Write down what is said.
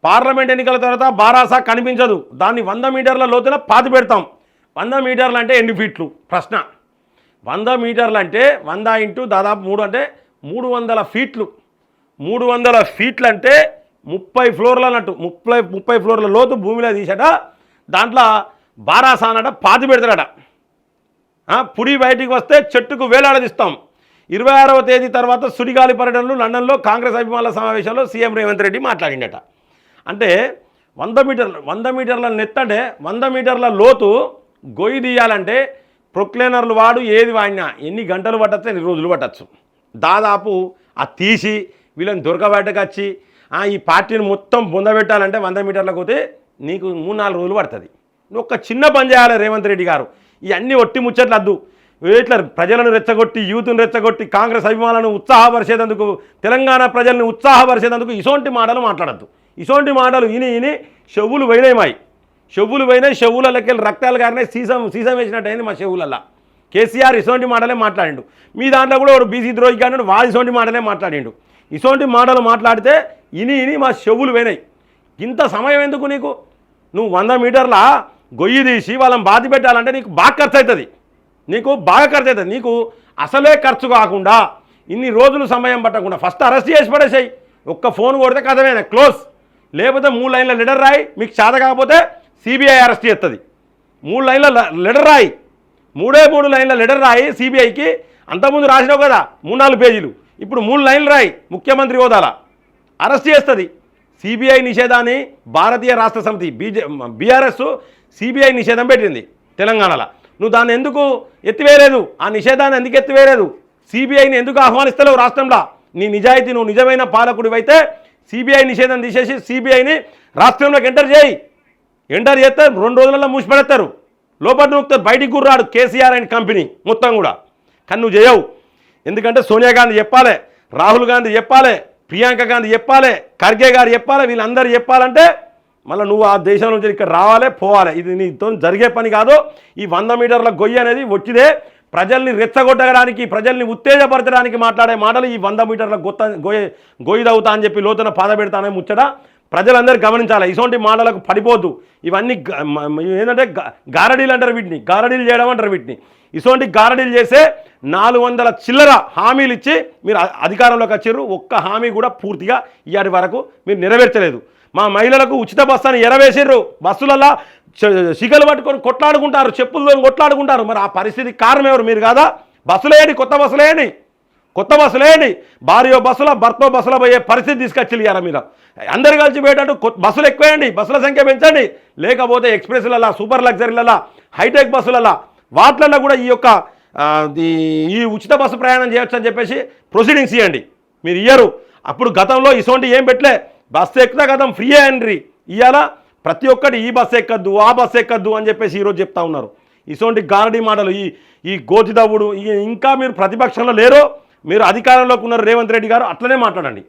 Parliament ఎన్నికల తర్వాత బారాసా కనిపించదు, దాన్ని 100 మీటర్ల లోతున పాతి పెడతాం. 100 మీటర్లు అంటే ఎన్ని ఫీట్లు ప్రశ్న? 100 మీటర్లు అంటే 100 ఇంటూ దాదాపు 3 అంటే 300 ఫీట్లు. 300 ఫీట్లు అంటే 30 ఫ్లోర్లు అన్నట్టు. 30 ఫ్లోర్ల లోతు భూమిలో తీసాట, దాంట్లో బారాసా అన్నట పాతి పెడతాడట. పుడి బయటికి వస్తే చెట్టుకు వేలాడదీస్తాం. 26వ తేదీ తర్వాత సుడిగాలి పర్యటనలు లండన్లో కాంగ్రెస్ అభిమానుల సమావేశంలో సీఎం రేవంత్ రెడ్డి మాట్లాడిండట. అంటే 100 మీటర్ల నెత్తంటే 100 మీటర్ల లోతు గొయ్యి తీయాలంటే ప్రొక్లైనర్లు వాడు ఏది వాడినా ఎన్ని గంటలు పట్టచ్చు, ఎన్ని రోజులు పట్టచ్చు. దాదాపు ఆ తీసి వీళ్ళని దొరకబెట్టకొచ్చి ఈ పార్టీని మొత్తం బొందబెట్టాలంటే 100 మీటర్లకు పోతే నీకు 3-4 రోజులు పడుతుంది. నువ్వు ఒక చిన్న పని చేయాలి రేవంత్ రెడ్డి గారు. ఇవన్నీ ఒట్టి ముచ్చట్లు వద్దు. ఇట్లా ప్రజలను రెచ్చగొట్టి, యూత్ను రెచ్చగొట్టి, కాంగ్రెస్ అభిమానులను ఉత్సాహపరిచేందుకు, తెలంగాణ ప్రజల్ని ఉత్సాహపరిచేందుకు ఇసోంటి మాటలు మాట్లాడద్దు. ఇసోంటి మాటలు ఇని చెవులు పోయినాయి. చెవులు పోయినాయి, చెవులకి రక్తాలు కారినాయి, సీసం వేసినట్టు అయింది మా చెవులల్లా. కేసీఆర్ ఇసోంటి మాటలే మాట్లాడిండు. మీ దాంట్లో కూడా ఒక బీసీ ద్రోహి కానీ వాడు ఇసోంటి మాటలే మాట్లాడిండు. ఇసోంటి మాటలు మాట్లాడితే ఇని మా చెవులు పోయినాయి. ఇంత సమయం ఎందుకు నీకు? నువ్వు 100 మీటర్ల గొయ్యి తీసి వాళ్ళని బాధ పెట్టాలంటే నీకు బాగా ఖర్చు అవుతుంది. నీకు అసలే ఖర్చు కాకుండా ఇన్ని రోజులు సమయం పట్టకుండా ఫస్ట్ అరెస్ట్ చేసి పడేసాయి. ఒక్క ఫోన్ కొడితే కథమేనా క్లోజ్. లేకపోతే 3 లైన్ల లెటర్ రాయి, మీకు చేత కాకపోతే సిబిఐ అరెస్ట్ చేస్తుంది. 3 లైన్ల లెటర్ రాయి, 3 లైన్ల లెటర్ రాయి సిబిఐకి. అంతకుముందు రాసినావు కదా 3-4 పేజీలు, ఇప్పుడు 3 లైన్లు రాయి, ముఖ్యమంత్రి హోదాల అరెస్ట్ చేస్తుంది. సిబిఐ నిషేధాన్ని భారతీయ రాష్ట్ర సమితి బీఆర్ఎస్ సిబిఐ నిషేధం పెట్టింది తెలంగాణలో. నువ్వు దాన్ని ఎందుకు ఎత్తివేయలేదు? ఆ నిషేధాన్ని ఎందుకు ఎత్తివేయలేదు? సిబిఐని ఎందుకు ఆహ్వానిస్తలేవు రాష్ట్రంలో? నీ నిజాయితీ, నువ్వు నిజమైన పాలకుడివైతే సిబిఐ నిషేధం తీసేసి సిబిఐని రాష్ట్రంలోకి ఎంటర్ చేస్తే 2 రోజులలో మూసిపడేస్తారు, లోపల నూకుతారు, బయటికి గుర్రాడు కేసీఆర్ అండ్ కంపెనీ మొత్తం కూడా. కానీ నువ్వు చేయవు. ఎందుకంటే సోనియా గాంధీ చెప్పాలి, రాహుల్ గాంధీ చెప్పాలి, ప్రియాంక గాంధీ చెప్పాలి, ఖర్గే గారు చెప్పాలి, వీళ్ళందరూ చెప్పాలంటే మళ్ళీ నువ్వు ఆ దేశం నుంచి ఇక్కడ రావాలి, పోవాలి. ఇది నీతో జరిగే పని కాదు. ఈ 100 మీటర్ల గొయ్యి అనేది వచ్చిదే ప్రజల్ని రెచ్చగొట్టడానికి, ప్రజల్ని ఉత్తేజపరచడానికి మాట్లాడే మాటలు. ఈ 100 మీటర్ల గొయ్యి తవ్వుతా అని చెప్పి లోతున పాద పెడతానే ముచ్చట ప్రజలందరూ గమనించాలి. ఇటువంటి మాటలకు పడిపోద్దు. ఇవన్నీ ఏంటంటే గారడీలు అంటారు వీటిని, గారడీలు చేయడం అంటారు వీటిని. ఇటువంటి గారడీలు చేసే 400 చిల్లర హామీలు ఇచ్చి మీరు అధికారంలోకి వచ్చారు. ఒక్క హామీ కూడా పూర్తిగా ఇవాటి వరకు మీరు నెరవేర్చలేదు. మా మహిళలకు ఉచిత బస్సు అని ఎరవేసిర్రు. బస్సులలో శిఖలు పట్టుకొని కొట్లాడుకుంటారు, చెప్పులతో కొట్లాడుకుంటారు. మరి ఆ పరిస్థితి కారణం ఎవరు? మీరు కాదా? బస్సులేయండి, కొత్త బస్సులేయండి. భార్యో బస్సుల, భర్తో బస్సులో పోయే పరిస్థితి తీసుకొచ్చి ఇయ్యారా మీరు? అందరు కలిసి పోయేటట్టు బస్సులు ఎక్కువేయండి, బస్సుల సంఖ్య పెంచండి. లేకపోతే ఎక్స్ప్రెస్లలో, సూపర్ లగ్జరీలలో, హైటెక్ బస్సులలో, వాటిలలో కూడా ఈ ఉచిత బస్సు ప్రయాణం చేయొచ్చు అని చెప్పేసి ప్రొసీడింగ్స్ ఇవ్వండి. మీరు ఇయ్యరు. అప్పుడు గతంలో ఇసోంటి ఏం పెట్టలే, బస్సు ఎక్కుతా గతం ఫ్రీ ఎంట్రీ. ఇవాళ ప్రతి ఒక్కటి ఈ బస్సు ఎక్కద్దు, ఆ బస్సు ఎక్కద్దు అని చెప్పేసి ఈరోజు చెప్తా ఉన్నారు. ఇసోంటి గారడీ మాటలు, ఈ గోతిదవ్వుడు. ఇంకా మీరు ప్రతిపక్షంలో లేరో, మీరు అధికారంలోకి ఉన్నారు రేవంత్ రెడ్డి గారు, అట్లనే మాట్లాడండి.